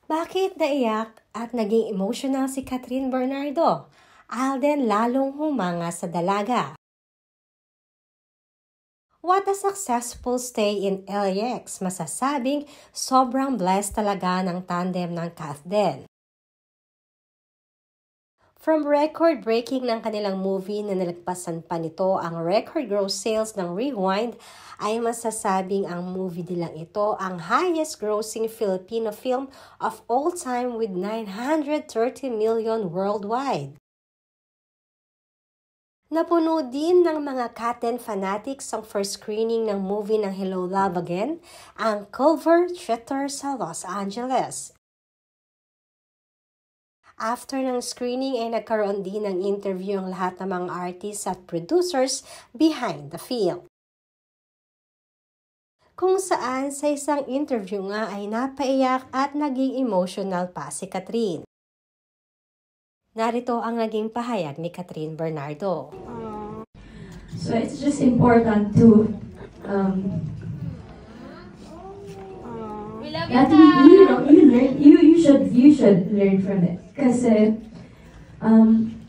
Bakit naiyak at naging emotional si Catherine Bernardo? Alden lalong humanga sa dalaga. What a successful stay in LAX. Masasabing sobrang blessed talaga ng tandem ng Kathden. From record-breaking ng kanilang movie na nalagpasan pa nito ang record gross sales ng Rewind, ay masasabing ang movie nilang ito ang highest grossing Filipino film of all time with 930 million worldwide. Napuno din ng mga Kathden fanatics ang first screening ng movie ng Hello Love Again, ang Culver Theater sa Los Angeles. After ng screening ay nagkaroon din ng interview ang lahat ng mga artists at producers behind the film. Kung saan sa isang interview nga ay napaiyak at naging emotional pa si Catherine. Narito ang naging pahayag ni Catherine Bernardo. So it's just important to that you should learn from it. Kasi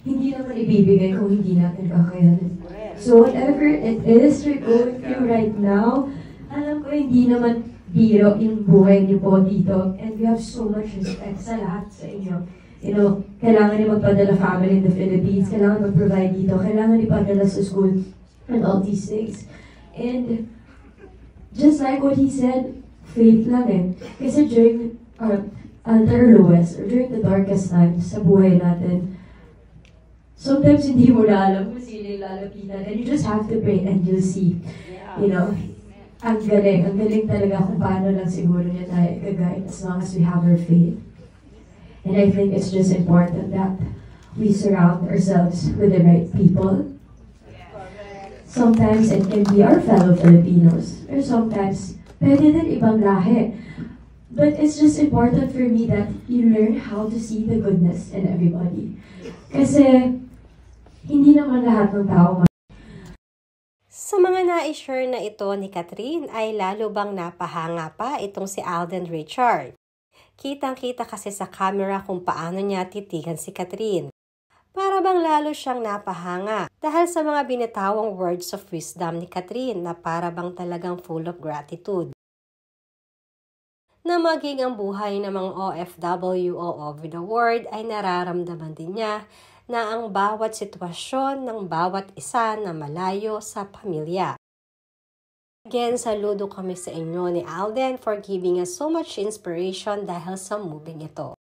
hindi naman ibibigay kung hindi natin kakayanin. So whatever it is you're going through right now, alam ko hindi naman biro yung buhay niyo po dito. And we have so much respect sa lahat sa inyo. You know, kailangan niyo magpadala family in the Philippines, kailangan mag-provide dito, kailangan ipadala sa school, and all these things. And just like what he said, faith lang eh. Kasi during at our lowest, or during the darkest times sa buhay natin, sometimes hindi mo na alam kung sino yung lalapitan, and you just have to pray and you'll see. You know, ang galing talaga kung paano lang siguro niya tayo gagawin as long as we have our faith. And I think it's just important that we surround ourselves with the right people. Sometimes it can be our fellow Filipinos, or sometimes pwede din ibang lahi. But it's just important for me that you learn how to see the goodness in everybody. Kasi hindi naman lahat ng tao Sa mga na-share na ito ni Catherine ay lalo bang napahanga pa itong si Alden Richard. Kitang-kita kasi sa camera kung paano niya titigan si Catherine. Para bang lalo siyang napahanga dahil sa mga binitawang words of wisdom ni Catherine na para bang talagang full of gratitude. Na maging ang buhay ng mga OFW all over the world ay nararamdaman din niya na ang bawat sitwasyon ng bawat isa na malayo sa pamilya. Again, saludo kami sa inyo ni Alden for giving us so much inspiration dahil sa movie ito.